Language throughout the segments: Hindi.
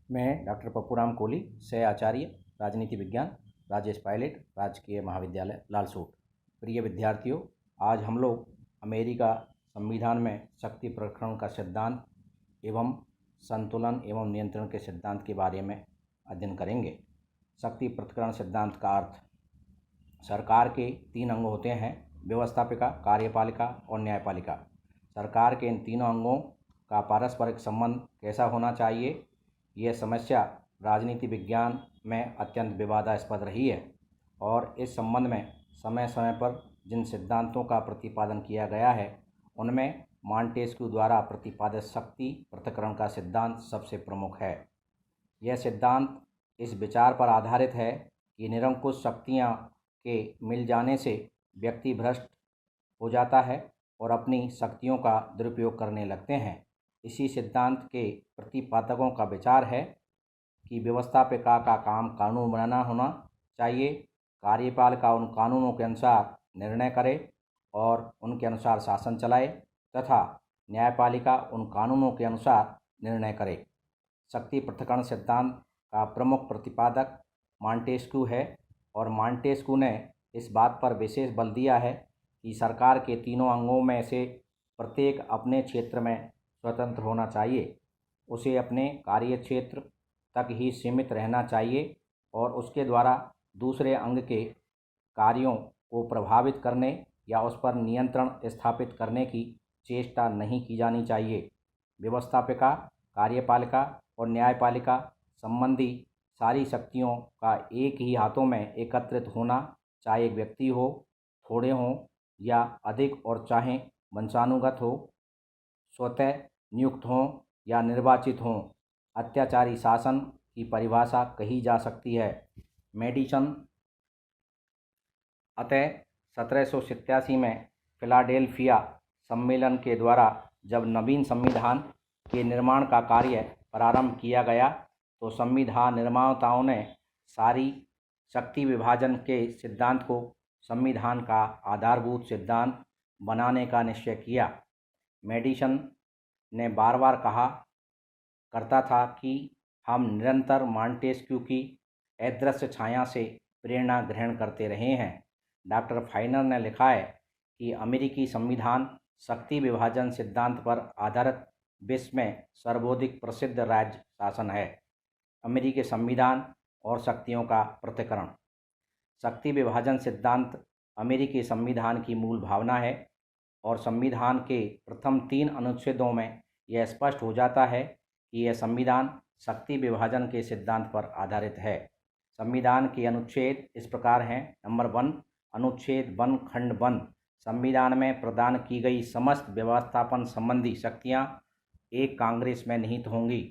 मैं डॉक्टर पप्पूराम कोहली, सह आचार्य राजनीति विज्ञान, राजेश पायलट, राजकीय महाविद्यालय लालसूट। प्रिय विद्यार्थियों, आज हम लोग अमेरिका संविधान में शक्ति प्रकरण का सिद्धांत एवं संतुलन एवं नियंत्रण के सिद्धांत के बारे में अध्ययन करेंगे। शक्ति पृथक्करण सिद्धांत का अर्थ, सरकार के 3 अंग होते हैं: व्यवस्थापिका, कार्यपालिका और न्यायपालिका। सरकार के इन तीनों अंगों का पारस्परिक संबंध कैसा होना चाहिए, यह समस्या राजनीति विज्ञान में अत्यंत विवादास्पद रही है और इस संबंध में समय समय पर जिन सिद्धांतों का प्रतिपादन किया गया है उनमें मॉन्टेस्क्यू द्वारा प्रतिपादित शक्ति पृथक्करण का सिद्धांत सबसे प्रमुख है। यह सिद्धांत इस विचार पर आधारित है कि निरंकुश शक्तियाँ के मिल जाने से व्यक्ति भ्रष्ट हो जाता है और अपनी शक्तियों का दुरुपयोग करने लगते हैं। इसी सिद्धांत के प्रतिपादकों का विचार है कि व्यवस्थापिका का काम कानून बनाना होना चाहिए, कार्यपालिका उन कानूनों के अनुसार निर्णय करे और उनके अनुसार शासन चलाए तथा न्यायपालिका उन कानूनों के अनुसार निर्णय करे। शक्ति पृथक्करण सिद्धांत का प्रमुख प्रतिपादक मॉन्टेस्क्यू है और मॉन्टेस्क्यू ने इस बात पर विशेष बल दिया है कि सरकार के तीनों अंगों में से प्रत्येक अपने क्षेत्र में स्वतंत्र होना चाहिए, उसे अपने कार्यक्षेत्र तक ही सीमित रहना चाहिए और उसके द्वारा दूसरे अंग के कार्यों को प्रभावित करने या उस पर नियंत्रण स्थापित करने की चेष्टा नहीं की जानी चाहिए। व्यवस्थापिका, कार्यपालिका और न्यायपालिका संबंधी सारी शक्तियों का एक ही हाथों में एकत्रित होना, चाहे एक व्यक्ति हो, थोड़े हों या अधिक, और चाहे वंशानुगत हो, स्वतः नियुक्त हों या निर्वाचित हों, अत्याचारी शासन की परिभाषा कही जा सकती है। मेडिसन अतः 1787 में फिलाडेल्फिया सम्मेलन के द्वारा जब नवीन संविधान के निर्माण का कार्य प्रारंभ किया गया तो संविधान निर्माताओं ने सारी शक्ति विभाजन के सिद्धांत को संविधान का आधारभूत सिद्धांत बनाने का निश्चय किया। मेडिसन ने बार बार कहा करता था कि हम निरंतर मॉन्टेस्क्यू की अदृश्य छाया से प्रेरणा ग्रहण करते रहे हैं। डॉक्टर फाइनर ने लिखा है कि अमेरिकी संविधान शक्ति विभाजन सिद्धांत पर आधारित विश्व में सर्वाधिक प्रसिद्ध राज्य शासन है। अमेरिकी संविधान और शक्तियों का पृथक्करण। शक्ति विभाजन सिद्धांत अमेरिकी संविधान की मूल भावना है और संविधान के प्रथम 3 अनुच्छेदों में यह स्पष्ट हो जाता है कि यह संविधान शक्ति विभाजन के सिद्धांत पर आधारित है। संविधान के अनुच्छेद इस प्रकार हैं। नंबर 1, अनुच्छेद 1 खंड 1, संविधान में प्रदान की गई समस्त व्यवस्थापन संबंधी शक्तियां एक कांग्रेस में निहित होंगी।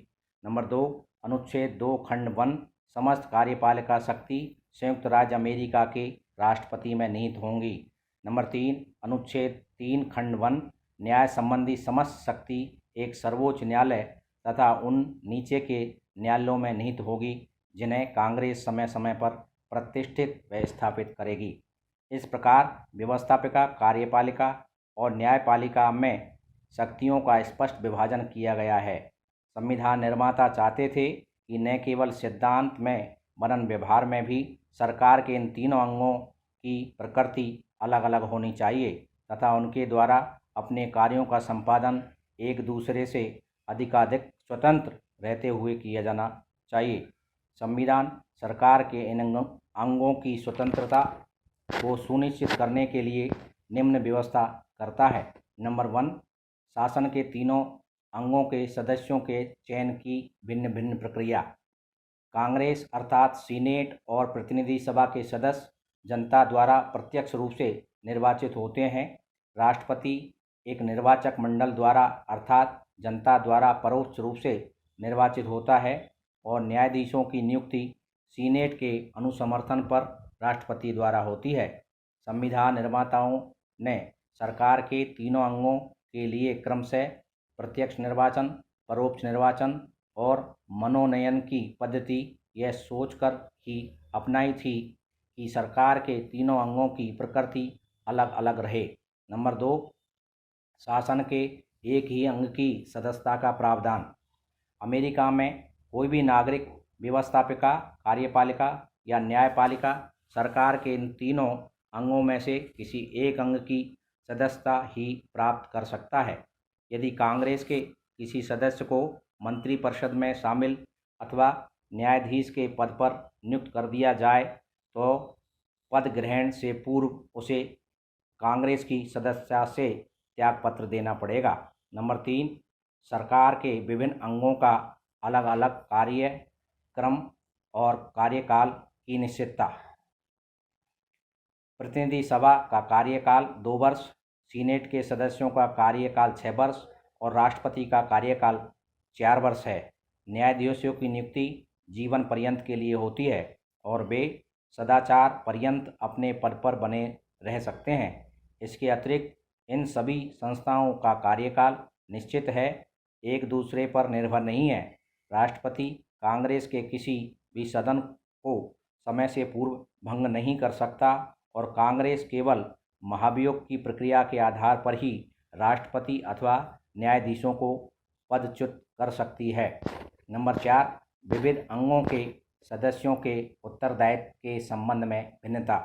नंबर 2, अनुच्छेद 2 खंड 1, समस्त कार्यपालिका शक्ति संयुक्त राज्य अमेरिका के राष्ट्रपति में निहित होंगी। नंबर 3, अनुच्छेद 3 खंड 1, न्याय संबंधी समस्त शक्ति एक सर्वोच्च न्यायालय तथा उन नीचे के न्यायालयों में निहित होगी जिन्हें कांग्रेस समय समय पर प्रतिष्ठित व स्थापित करेगी। इस प्रकार व्यवस्थापिका, कार्यपालिका और न्यायपालिका में शक्तियों का स्पष्ट विभाजन किया गया है। संविधान निर्माता चाहते थे कि न केवल सिद्धांत में वरन व्यवहार में भी सरकार के इन तीनों अंगों की प्रकृति अलग अलग होनी चाहिए तथा उनके द्वारा अपने कार्यों का संपादन एक दूसरे से अधिकाधिक स्वतंत्र रहते हुए किया जाना चाहिए। संविधान सरकार के इन अंगों की स्वतंत्रता को सुनिश्चित करने के लिए निम्न व्यवस्था करता है। नंबर 1, शासन के तीनों अंगों के सदस्यों के चयन की भिन्न भिन्न प्रक्रिया। कांग्रेस अर्थात सीनेट और प्रतिनिधि सभा के सदस्य जनता द्वारा प्रत्यक्ष रूप से निर्वाचित होते हैं। राष्ट्रपति एक निर्वाचक मंडल द्वारा अर्थात जनता द्वारा परोक्ष रूप से निर्वाचित होता है और न्यायाधीशों की नियुक्ति सीनेट के अनुसमर्थन पर राष्ट्रपति द्वारा होती है। संविधान निर्माताओं ने सरकार के तीनों अंगों के लिए क्रमशः प्रत्यक्ष निर्वाचन, परोक्ष निर्वाचन और मनोनयन की पद्धति यह सोचकर ही अपनाई थी कि सरकार के तीनों अंगों की प्रकृति अलग अलग रहे। नंबर 2, शासन के एक ही अंग की सदस्यता का प्रावधान। अमेरिका में कोई भी नागरिक, व्यवस्थापिका, कार्यपालिका या न्यायपालिका सरकार के इन तीनों अंगों में से किसी एक अंग की सदस्यता ही प्राप्त कर सकता है। यदि कांग्रेस के किसी सदस्य को मंत्रिपरिषद में शामिल अथवा न्यायाधीश के पद पर नियुक्त कर दिया जाए तो पद ग्रहण से पूर्व उसे कांग्रेस की सदस्यता से त्यागपत्र देना पड़ेगा। नंबर 3, सरकार के विभिन्न अंगों का अलग अलग कार्यक्रम और कार्यकाल की निश्चितता। प्रतिनिधि सभा का कार्यकाल 2 वर्ष, सीनेट के सदस्यों का कार्यकाल 6 वर्ष और राष्ट्रपति का कार्यकाल 4 वर्ष है। न्यायाधीशों की नियुक्ति जीवन पर्यंत के लिए होती है और वे सदाचार पर्यंत अपने पद पर बने रह सकते हैं। इसके अतिरिक्त इन सभी संस्थाओं का कार्यकाल निश्चित है, एक दूसरे पर निर्भर नहीं है। राष्ट्रपति कांग्रेस के किसी भी सदन को समय से पूर्व भंग नहीं कर सकता और कांग्रेस केवल महाभियोग की प्रक्रिया के आधार पर ही राष्ट्रपति अथवा न्यायाधीशों को पदच्युत कर सकती है। नंबर 4, विविध अंगों के सदस्यों के उत्तरदायित्व के संबंध में भिन्नता।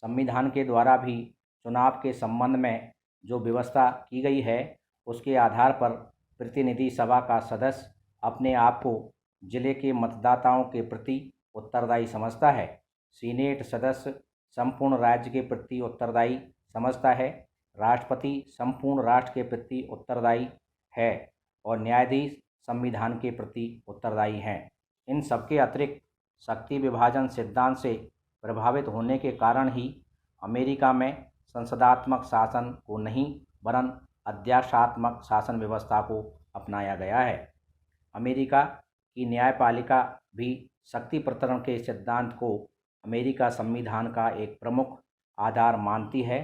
संविधान के द्वारा भी चुनाव के संबंध में जो व्यवस्था की गई है उसके आधार पर प्रतिनिधि सभा का सदस्य अपने आप को जिले के मतदाताओं के प्रति उत्तरदायी समझता है। सीनेट सदस्य संपूर्ण राज्य के प्रति उत्तरदायी समझता है। राष्ट्रपति संपूर्ण राष्ट्र के प्रति उत्तरदायी है और न्यायाधीश संविधान के प्रति उत्तरदायी हैं। इन सबके अतिरिक्त शक्ति विभाजन सिद्धांत से प्रभावित होने के कारण ही अमेरिका में संसदात्मक शासन को नहीं वरन अध्यादेशात्मक शासन व्यवस्था को अपनाया गया है। अमेरिका की न्यायपालिका भी शक्ति प्रकरण के सिद्धांत को अमेरिका संविधान का एक प्रमुख आधार मानती है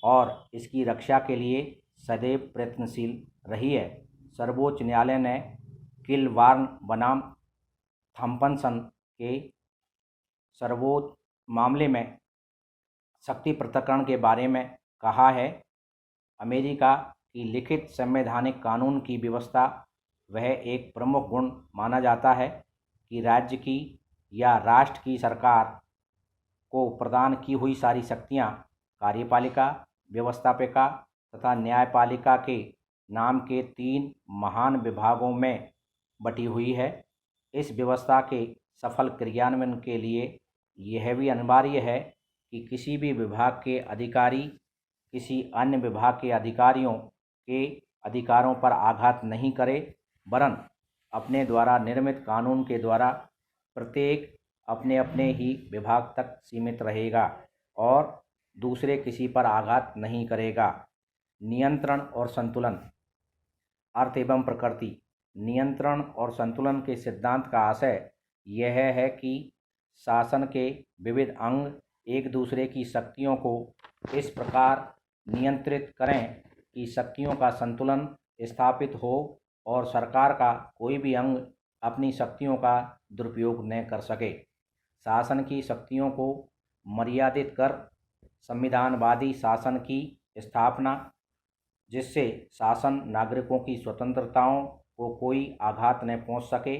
और इसकी रक्षा के लिए सदैव प्रयत्नशील रही है। सर्वोच्च न्यायालय ने किलवार्न बनाम थॉम्पसन के सर्वोच्च मामले में शक्ति पृथक्करण के बारे में कहा है, अमेरिका की लिखित संवैधानिक कानून की व्यवस्था वह एक प्रमुख गुण माना जाता है कि राज्य की या राष्ट्र की सरकार को प्रदान की हुई सारी शक्तियाँ कार्यपालिका, व्यवस्थापिका तथा न्यायपालिका के नाम के 3 महान विभागों में बटी हुई है। इस व्यवस्था के सफल क्रियान्वयन के लिए यह भी अनिवार्य है कि किसी भी विभाग के अधिकारी किसी अन्य विभाग के अधिकारियों के अधिकारों पर आघात नहीं करे वरन अपने द्वारा निर्मित कानून के द्वारा प्रत्येक अपने अपने ही विभाग तक सीमित रहेगा और दूसरे किसी पर आघात नहीं करेगा। नियंत्रण और संतुलन। अर्थ एवं प्रकृति। नियंत्रण और संतुलन के सिद्धांत का आशय यह है कि शासन के विविध अंग एक दूसरे की शक्तियों को इस प्रकार नियंत्रित करें कि शक्तियों का संतुलन स्थापित हो और सरकार का कोई भी अंग अपनी शक्तियों का दुरुपयोग न कर सके। शासन की शक्तियों को मर्यादित कर संविधानवादी शासन की स्थापना, जिससे शासन नागरिकों की स्वतंत्रताओं को कोई आघात न पहुंच सके,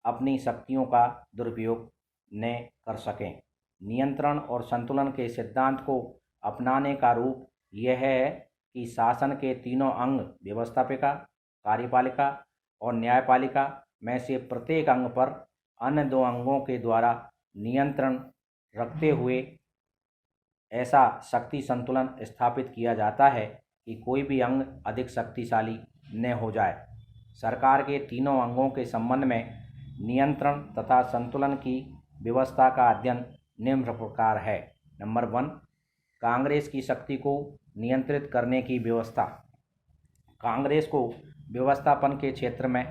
अपनी शक्तियों का दुरुपयोग न कर सकें। नियंत्रण और संतुलन के सिद्धांत को अपनाने का रूप यह है कि शासन के तीनों अंग व्यवस्थापिका, कार्यपालिका और न्यायपालिका में से प्रत्येक अंग पर अन्य 2 अंगों के द्वारा नियंत्रण रखते हुए ऐसा शक्ति संतुलन स्थापित किया जाता है कि कोई भी अंग अधिक शक्तिशाली न हो जाए। सरकार के तीनों अंगों के संबंध में नियंत्रण तथा संतुलन की व्यवस्था का अध्ययन निम्न प्रकार है। नंबर 1, कांग्रेस की शक्ति को नियंत्रित करने की व्यवस्था। कांग्रेस को व्यवस्थापन के क्षेत्र में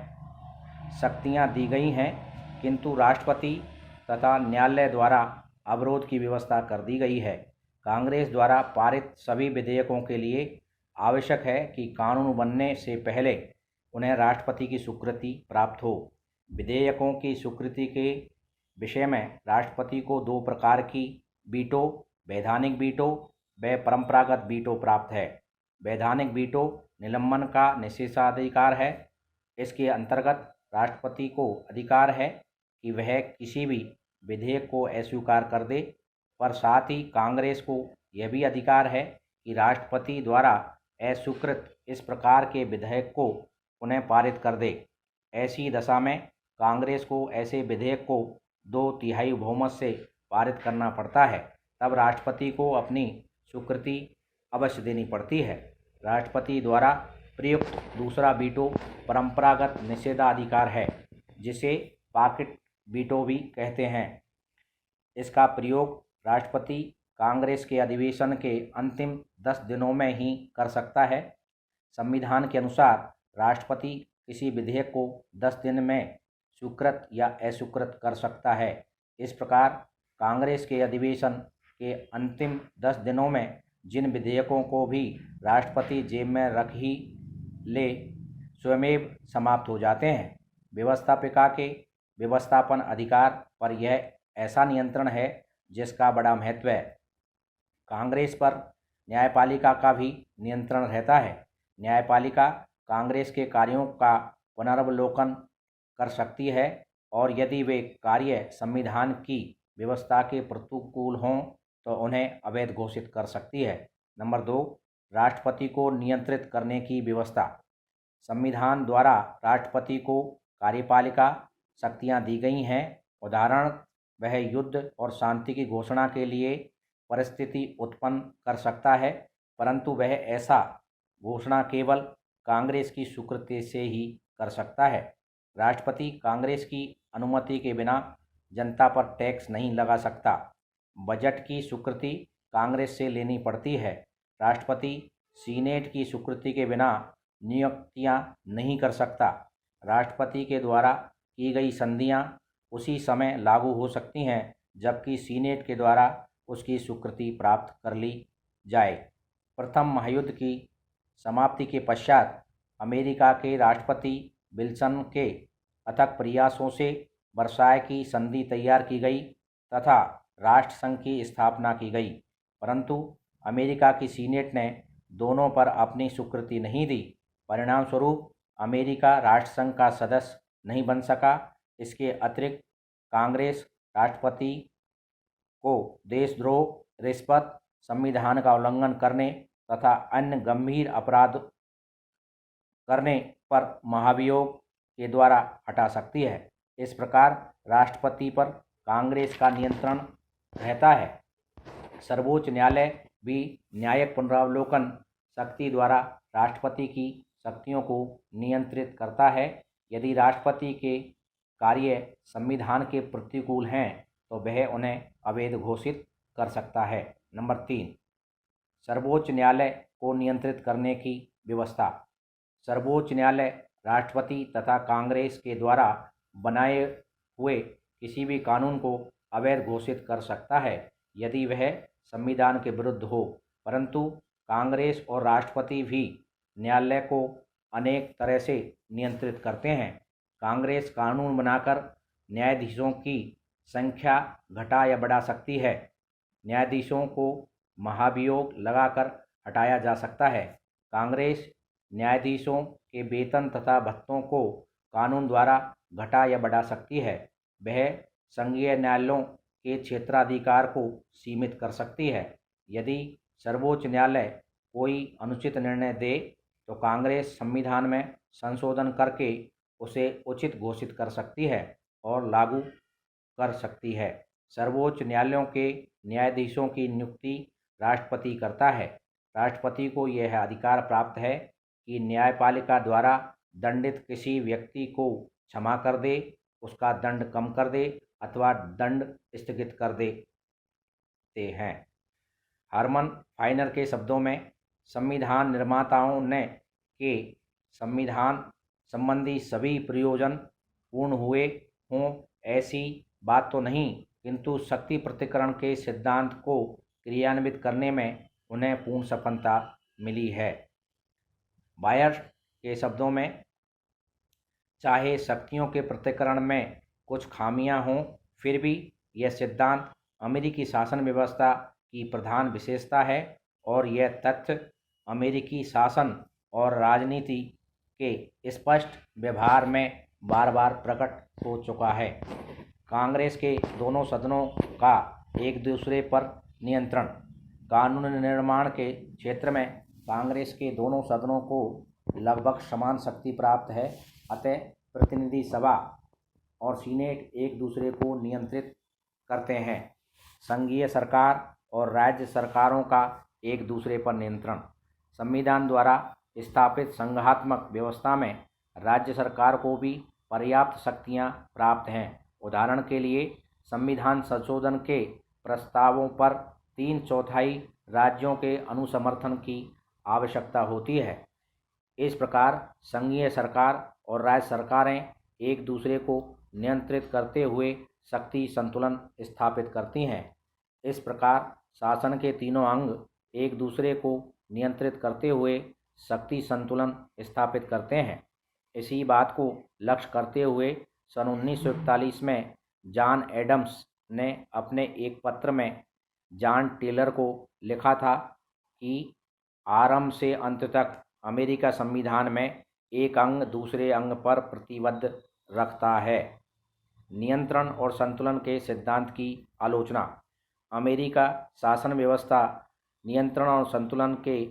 शक्तियां दी गई हैं, किंतु राष्ट्रपति तथा न्यायालय द्वारा अवरोध की व्यवस्था कर दी गई है। कांग्रेस द्वारा पारित सभी विधेयकों के लिए आवश्यक है कि कानून बनने से पहले उन्हें राष्ट्रपति की स्वीकृति प्राप्त हो। विधेयकों की स्वीकृति के विषय में राष्ट्रपति को 2 प्रकार की वीटो, वैधानिक वीटो व परंपरागत वीटो प्राप्त है। वैधानिक वीटो निलंबन का निषेधाधिकार है। इसके अंतर्गत राष्ट्रपति को अधिकार है कि वह किसी भी विधेयक को अस्वीकार कर दे, पर साथ ही कांग्रेस को यह भी अधिकार है कि राष्ट्रपति द्वारा अस्वीकृत इस प्रकार के विधेयक को पुनः पारित कर दे। ऐसी दशा में कांग्रेस को ऐसे विधेयक को 2/3 बहुमत से पारित करना पड़ता है। तब राष्ट्रपति को अपनी स्वीकृति अवश्य देनी पड़ती है। राष्ट्रपति द्वारा प्रयुक्त दूसरा वीटो परंपरागत निषेधाधिकार है, जिसे पॉकेट वीटो भी कहते हैं। इसका प्रयोग राष्ट्रपति कांग्रेस के अधिवेशन के अंतिम 10 दिनों में ही कर सकता है। संविधान के अनुसार राष्ट्रपति किसी विधेयक को 10 दिन में स्वीकृत या अस्वीकृत कर सकता है। इस प्रकार कांग्रेस के अधिवेशन के अंतिम 10 दिनों में जिन विधेयकों को भी राष्ट्रपति जेब में रख ही ले स्वयमेव समाप्त हो जाते हैं। व्यवस्थापिका के व्यवस्थापन अधिकार पर यह ऐसा नियंत्रण है जिसका बड़ा महत्व है। कांग्रेस पर न्यायपालिका का भी नियंत्रण रहता है। न्यायपालिका कांग्रेस के कार्यों का पुनर्वलोकन कर सकती है और यदि वे कार्य संविधान की व्यवस्था के प्रतिकूल हों तो उन्हें अवैध घोषित कर सकती है। नंबर 2, राष्ट्रपति को नियंत्रित करने की व्यवस्था। संविधान द्वारा राष्ट्रपति को कार्यपालिका शक्तियां दी गई हैं। उदाहरण, वह युद्ध और शांति की घोषणा के लिए परिस्थिति उत्पन्न कर सकता है, परंतु वह ऐसा घोषणा केवल कांग्रेस की स्वीकृति से ही कर सकता है। राष्ट्रपति कांग्रेस की अनुमति के बिना जनता पर टैक्स नहीं लगा सकता। बजट की स्वीकृति कांग्रेस से लेनी पड़ती है। राष्ट्रपति सीनेट की स्वीकृति के बिना नियुक्तियां नहीं कर सकता। राष्ट्रपति के द्वारा की गई संधियां उसी समय लागू हो सकती हैं जबकि सीनेट के द्वारा उसकी स्वीकृति प्राप्त कर ली जाए। प्रथम महायुद्ध की समाप्ति के पश्चात अमेरिका के राष्ट्रपति विल्सन के अथक प्रयासों से वर्साय की संधि तैयार की गई तथा राष्ट्रसंघ की स्थापना की गई, परंतु अमेरिका की सीनेट ने दोनों पर अपनी स्वीकृति नहीं दी। परिणामस्वरूप अमेरिका राष्ट्रसंघ का सदस्य नहीं बन सका। इसके अतिरिक्त कांग्रेस राष्ट्रपति को देशद्रोह, रिश्वत, संविधान का उल्लंघन करने तथा अन्य गंभीर अपराध करने पर महाभियोग के द्वारा हटा सकती है। इस प्रकार राष्ट्रपति पर कांग्रेस का नियंत्रण रहता है। सर्वोच्च न्यायालय भी न्यायिक पुनरावलोकन शक्ति द्वारा राष्ट्रपति की शक्तियों को नियंत्रित करता है। यदि राष्ट्रपति के कार्य संविधान के प्रतिकूल हैं तो वह उन्हें अवैध घोषित कर सकता है। नंबर 3, सर्वोच्च न्यायालय को नियंत्रित करने की व्यवस्था। सर्वोच्च न्यायालय राष्ट्रपति तथा कांग्रेस के द्वारा बनाए हुए किसी भी कानून को अवैध घोषित कर सकता है यदि वह संविधान के विरुद्ध हो, परंतु कांग्रेस और राष्ट्रपति भी न्यायालय को अनेक तरह से नियंत्रित करते हैं। कांग्रेस कानून बनाकर न्यायाधीशों की संख्या घटा या बढ़ा सकती है। न्यायाधीशों को महाभियोग लगाकर हटाया जा सकता है। कांग्रेस न्यायाधीशों के वेतन तथा भत्तों को कानून द्वारा घटा या बढ़ा सकती है। वह संघीय न्यायालयों के क्षेत्राधिकार को सीमित कर सकती है। यदि सर्वोच्च न्यायालय कोई अनुचित निर्णय दे तो कांग्रेस संविधान में संशोधन करके उसे उचित घोषित कर सकती है और लागू कर सकती है। सर्वोच्च न्यायालयों के न्यायाधीशों की नियुक्ति राष्ट्रपति करता है। राष्ट्रपति को यह अधिकार प्राप्त है कि न्यायपालिका द्वारा दंडित किसी व्यक्ति को क्षमा कर दे, उसका दंड कम कर दे अथवा दंड स्थगित कर देते हैं। हरमन फाइनर के शब्दों में, संविधान निर्माताओं ने के संविधान संबंधी सभी प्रयोजन पूर्ण हुए हों ऐसी बात तो नहीं, किंतु शक्ति पृथक्करण के सिद्धांत को क्रियान्वित करने में उन्हें पूर्ण सफलता मिली है। बायर के शब्दों में, चाहे शक्तियों के पृथक्करण में कुछ खामियां हों, फिर भी यह सिद्धांत अमेरिकी शासन व्यवस्था की प्रधान विशेषता है और यह तथ्य अमेरिकी शासन और राजनीति के स्पष्ट व्यवहार में बार बार प्रकट हो चुका है। कांग्रेस के दोनों सदनों का एक दूसरे पर नियंत्रण। कानून निर्माण के क्षेत्र में कांग्रेस के दोनों सदनों को लगभग समान शक्ति प्राप्त है, अतः प्रतिनिधि सभा और सीनेट एक दूसरे को नियंत्रित करते हैं। संघीय सरकार और राज्य सरकारों का एक दूसरे पर नियंत्रण। संविधान द्वारा स्थापित संघात्मक व्यवस्था में राज्य सरकार को भी पर्याप्त शक्तियां प्राप्त हैं। उदाहरण के लिए संविधान संशोधन के प्रस्तावों पर 3/4 राज्यों के अनुसमर्थन की आवश्यकता होती है। इस प्रकार संघीय सरकार और राज्य सरकारें एक दूसरे को नियंत्रित करते हुए शक्ति संतुलन स्थापित करती हैं। इस प्रकार शासन के तीनों अंग एक दूसरे को नियंत्रित करते हुए शक्ति संतुलन स्थापित करते हैं। इसी बात को लक्ष्य करते हुए सन 1941 में जॉन एडम्स ने अपने एक पत्र में जॉन टेलर को लिखा था कि आरंभ से अंत तक अमेरिका संविधान में एक अंग दूसरे अंग पर प्रतिबद्ध रखता है। नियंत्रण और संतुलन के सिद्धांत की आलोचना। अमेरिका शासन व्यवस्था नियंत्रण और संतुलन के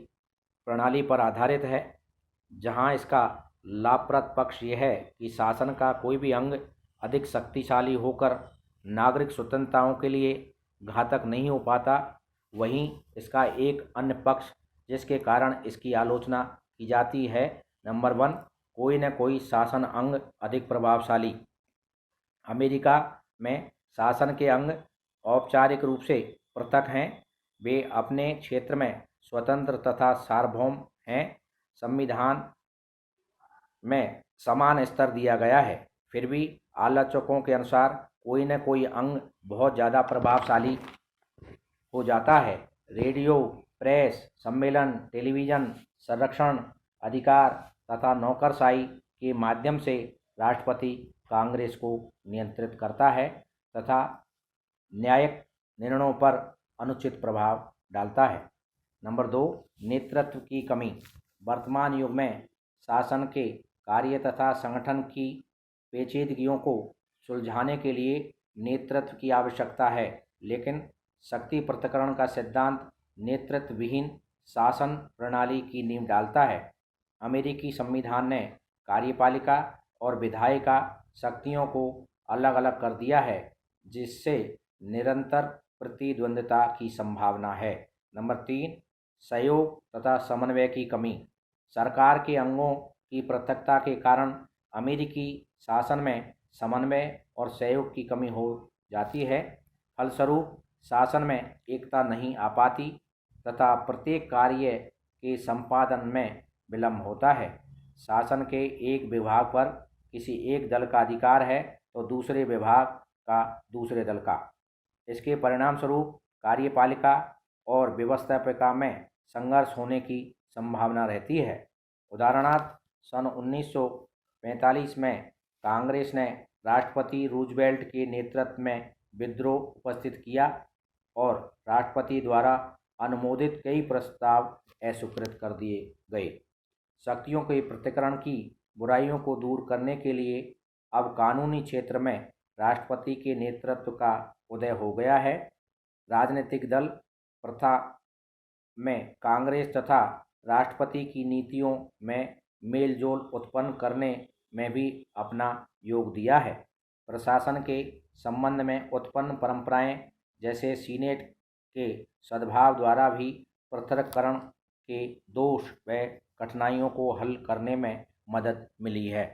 प्रणाली पर आधारित है, जहां इसका लाभप्रद पक्ष यह है कि शासन का कोई भी अंग अधिक शक्तिशाली होकर नागरिक स्वतंत्रताओं के लिए घातक नहीं हो पाता। वहीं इसका एक अन्य पक्ष जिसके कारण इसकी आलोचना की जाती है, नंबर 1, कोई न कोई शासन अंग अधिक प्रभावशाली। अमेरिका में शासन के अंग औपचारिक रूप से पृथक हैं, वे अपने क्षेत्र में स्वतंत्र तथा सार्वभौम हैं। संविधान में समान स्तर दिया गया है, फिर भी आलोचकों के अनुसार कोई न कोई अंग बहुत ज़्यादा प्रभावशाली हो जाता है। रेडियो, प्रेस, सम्मेलन, टेलीविज़न, संरक्षण अधिकार तथा नौकरशाही के माध्यम से राष्ट्रपति कांग्रेस को नियंत्रित करता है तथा न्यायिक निर्णयों पर अनुचित प्रभाव डालता है। नंबर 2, नेतृत्व की कमी। वर्तमान युग में शासन के कार्य तथा संगठन की पेचीदगियों को सुलझाने के लिए नेतृत्व की आवश्यकता है, लेकिन शक्ति पृथक्करण का सिद्धांत नेतृत्व विहीन शासन प्रणाली की नींव डालता है। अमेरिकी संविधान ने कार्यपालिका और विधायिका शक्तियों को अलग अलग कर दिया है, जिससे निरंतर प्रतिद्वंद्विता की संभावना है। नंबर 3, सहयोग तथा समन्वय की कमी। सरकार के अंगों की पृथकता के कारण अमेरिकी शासन में समन्वय और सहयोग की कमी हो जाती है। फलस्वरूप शासन में एकता नहीं आ पाती तथा प्रत्येक कार्य के संपादन में विलंब होता है। शासन के एक विभाग पर किसी एक दल का अधिकार है तो दूसरे विभाग का दूसरे दल का। इसके परिणाम स्वरूप कार्यपालिका और व्यवस्थापिका में संघर्ष होने की संभावना रहती है। उदाहरणार्थ सन 1945 में कांग्रेस ने राष्ट्रपति रूजवेल्ट के नेतृत्व में विद्रोह उपस्थित किया और राष्ट्रपति द्वारा अनुमोदित कई प्रस्ताव अस्वीकृत कर दिए गए। शक्तियों के पृथक्करण की बुराइयों को दूर करने के लिए अब कानूनी क्षेत्र में राष्ट्रपति के नेतृत्व का उदय हो गया है। राजनीतिक दल प्रथा में कांग्रेस तथा राष्ट्रपति की नीतियों में मेलजोल उत्पन्न करने में भी अपना योग दिया है। प्रशासन के संबंध में उत्पन्न परंपराएं जैसे सीनेट के सद्भाव द्वारा भी पृथक्करण के दोष व कठिनाइयों को हल करने में मदद मिली है।